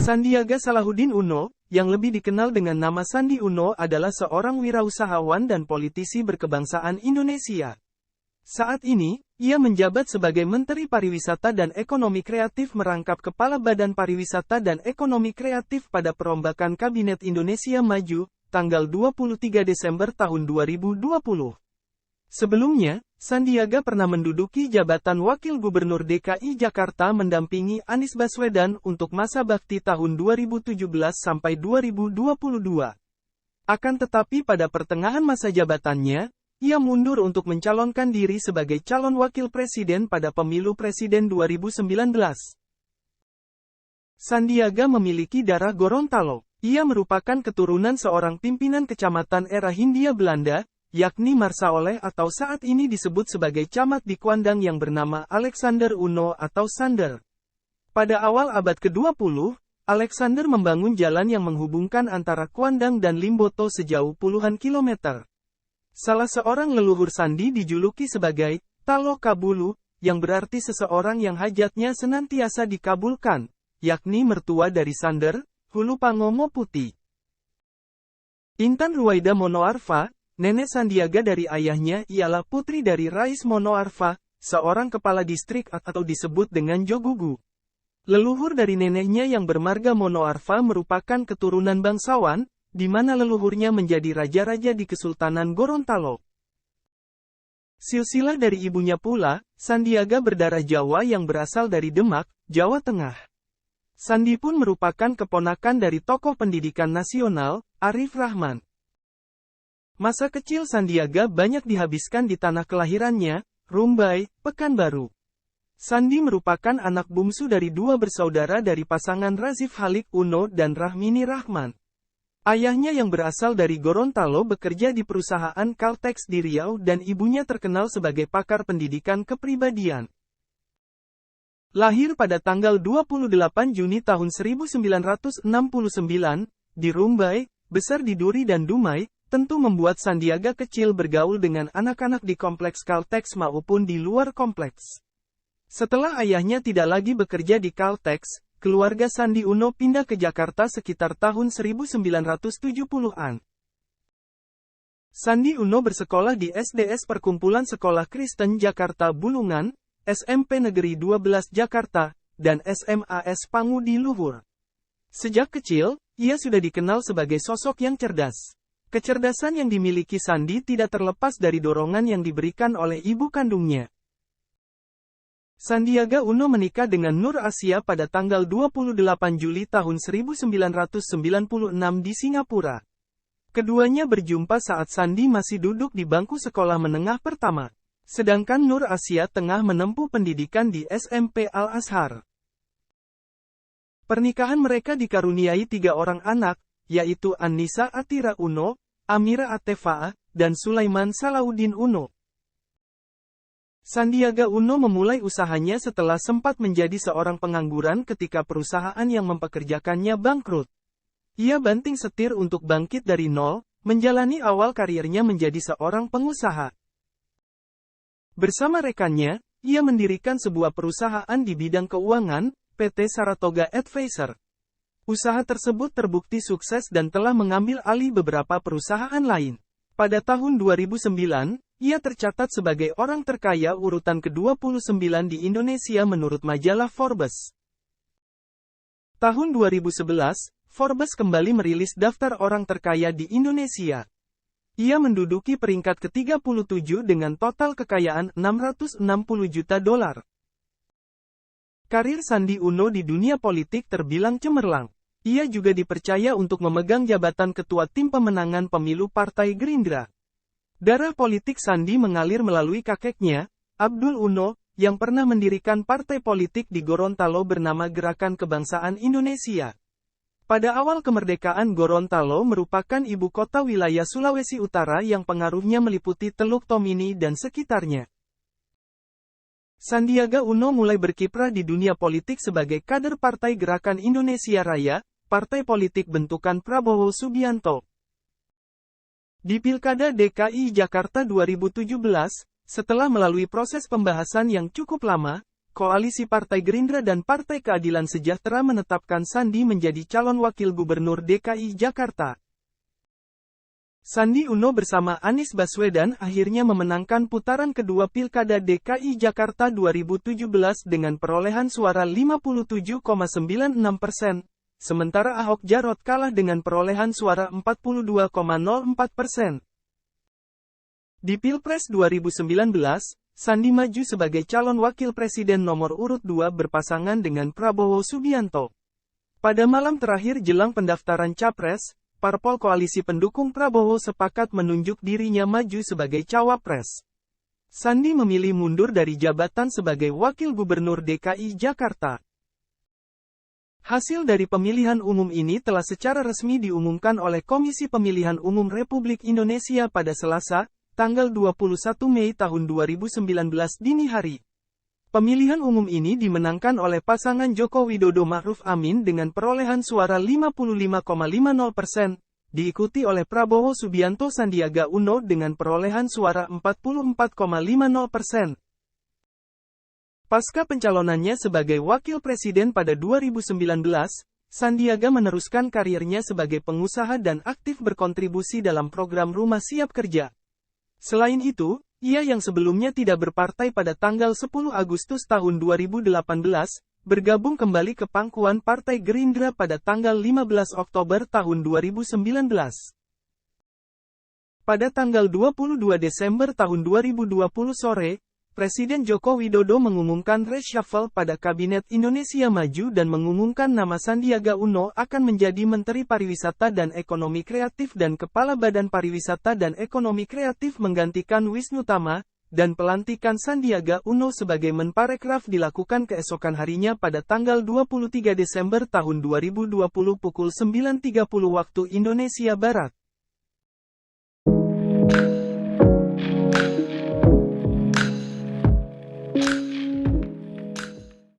Sandiaga Salahuddin Uno, yang lebih dikenal dengan nama Sandi Uno adalah seorang wirausahawan dan politisi berkebangsaan Indonesia. Saat ini, ia menjabat sebagai Menteri Pariwisata dan Ekonomi Kreatif merangkap Kepala Badan Pariwisata dan Ekonomi Kreatif pada perombakan Kabinet Indonesia Maju, tanggal 23 Desember tahun 2020. Sebelumnya, Sandiaga pernah menduduki jabatan Wakil Gubernur DKI Jakarta mendampingi Anies Baswedan untuk masa bakti tahun 2017 sampai 2022. Akan tetapi pada pertengahan masa jabatannya, ia mundur untuk mencalonkan diri sebagai calon wakil presiden pada pemilu presiden 2019. Sandiaga memiliki darah Gorontalo. Ia merupakan keturunan seorang pimpinan kecamatan era Hindia Belanda, yakni Marsaoleh atau saat ini disebut sebagai camat di Kuandang yang bernama Alexander Uno atau Sander. Pada awal abad ke-20, Alexander membangun jalan yang menghubungkan antara Kuandang dan Limboto sejauh puluhan kilometer. Salah seorang leluhur Sandi dijuluki sebagai Talo Kabulu, yang berarti seseorang yang hajatnya senantiasa dikabulkan, yakni mertua dari Sander, Hulu Pangomo Putih. Intan Ruwaida Monoarfa, nenek Sandiaga dari ayahnya ialah putri dari Rais Monoarfa, seorang kepala distrik atau disebut dengan Jogugu. Leluhur dari neneknya yang bermarga Monoarfa merupakan keturunan bangsawan, di mana leluhurnya menjadi raja-raja di Kesultanan Gorontalo. Silsilah dari ibunya pula, Sandiaga berdarah Jawa yang berasal dari Demak, Jawa Tengah. Sandi pun merupakan keponakan dari tokoh pendidikan nasional, Arif Rahman. Masa kecil Sandiaga banyak dihabiskan di tanah kelahirannya, Rumbai, Pekanbaru. Sandi merupakan anak bungsu dari dua bersaudara dari pasangan Razif Halik Uno dan Rahmini Rahman. Ayahnya yang berasal dari Gorontalo bekerja di perusahaan Caltex di Riau dan ibunya terkenal sebagai pakar pendidikan kepribadian. Lahir pada tanggal 28 Juni tahun 1969, di Rumbai, besar di Duri dan Dumai, tentu membuat Sandiaga kecil bergaul dengan anak-anak di kompleks Caltex maupun di luar kompleks. Setelah ayahnya tidak lagi bekerja di Caltex, keluarga Sandi Uno pindah ke Jakarta sekitar tahun 1970-an. Sandi Uno bersekolah di SDS Perkumpulan Sekolah Kristen Jakarta Bulungan, SMP Negeri 12 Jakarta, dan SMAS Pangudi Luhur. Sejak kecil, ia sudah dikenal sebagai sosok yang cerdas. Kecerdasan yang dimiliki Sandi tidak terlepas dari dorongan yang diberikan oleh ibu kandungnya. Sandiaga Uno menikah dengan Nur Asia pada tanggal 28 Juli tahun 1996 di Singapura. Keduanya berjumpa saat Sandi masih duduk di bangku sekolah menengah pertama, sedangkan Nur Asia tengah menempuh pendidikan di SMP Al-Azhar. Pernikahan mereka dikaruniai 3 orang anak, yaitu Annisa Atira Uno, Amira Atefaa, dan Sulaiman Salahuddin Uno. Sandiaga Uno memulai usahanya setelah sempat menjadi seorang pengangguran ketika perusahaan yang mempekerjakannya bangkrut. Ia banting setir untuk bangkit dari nol, menjalani awal karirnya menjadi seorang pengusaha. Bersama rekannya, ia mendirikan sebuah perusahaan di bidang keuangan, PT Saratoga Advisor. Usaha tersebut terbukti sukses dan telah mengambil alih beberapa perusahaan lain. Pada tahun 2009, ia tercatat sebagai orang terkaya urutan ke-29 di Indonesia menurut majalah Forbes. Tahun 2011, Forbes kembali merilis daftar orang terkaya di Indonesia. Ia menduduki peringkat ke-37 dengan total kekayaan $660 juta. Karir Sandi Uno di dunia politik terbilang cemerlang. Ia juga dipercaya untuk memegang jabatan ketua tim pemenangan pemilu Partai Gerindra. Darah politik Sandi mengalir melalui kakeknya, Abdul Uno, yang pernah mendirikan partai politik di Gorontalo bernama Gerakan Kebangsaan Indonesia. Pada awal kemerdekaan Gorontalo merupakan ibu kota wilayah Sulawesi Utara yang pengaruhnya meliputi Teluk Tomini dan sekitarnya. Sandiaga Uno mulai berkiprah di dunia politik sebagai kader Partai Gerakan Indonesia Raya, partai politik bentukan Prabowo Subianto. Di Pilkada DKI Jakarta 2017, setelah melalui proses pembahasan yang cukup lama, Koalisi Partai Gerindra dan Partai Keadilan Sejahtera menetapkan Sandi menjadi calon wakil gubernur DKI Jakarta. Sandi Uno bersama Anies Baswedan akhirnya memenangkan putaran kedua Pilkada DKI Jakarta 2017 dengan perolehan suara 57,96%, sementara Ahok Jarot kalah dengan perolehan suara 42,04%. Di Pilpres 2019, Sandi maju sebagai calon wakil presiden nomor urut 2 berpasangan dengan Prabowo Subianto. Pada malam terakhir jelang pendaftaran Capres, parpol koalisi pendukung Prabowo sepakat menunjuk dirinya maju sebagai cawapres. Sandi memilih mundur dari jabatan sebagai wakil gubernur DKI Jakarta. Hasil dari pemilihan umum ini telah secara resmi diumumkan oleh Komisi Pemilihan Umum Republik Indonesia pada Selasa, tanggal 21 Mei tahun 2019 dini hari. Pemilihan umum ini dimenangkan oleh pasangan Joko Widodo Ma'ruf Amin dengan perolehan suara 55,50%, diikuti oleh Prabowo Subianto Sandiaga Uno dengan perolehan suara 44,50%. Pasca pencalonannya sebagai wakil presiden pada 2019, Sandiaga meneruskan karirnya sebagai pengusaha dan aktif berkontribusi dalam program Rumah Siap Kerja. Selain itu, ia yang sebelumnya tidak berpartai pada tanggal 10 Agustus tahun 2018, bergabung kembali ke pangkuan Partai Gerindra pada tanggal 15 Oktober tahun 2019. Pada tanggal 22 Desember tahun 2020 sore, Presiden Joko Widodo mengumumkan reshuffle pada Kabinet Indonesia Maju dan mengumumkan nama Sandiaga Uno akan menjadi Menteri Pariwisata dan Ekonomi Kreatif dan Kepala Badan Pariwisata dan Ekonomi Kreatif menggantikan Wisnu Tama, dan pelantikan Sandiaga Uno sebagai Menparekraf dilakukan keesokan harinya pada tanggal 23 Desember tahun 2020 pukul 9.30 waktu Indonesia Barat.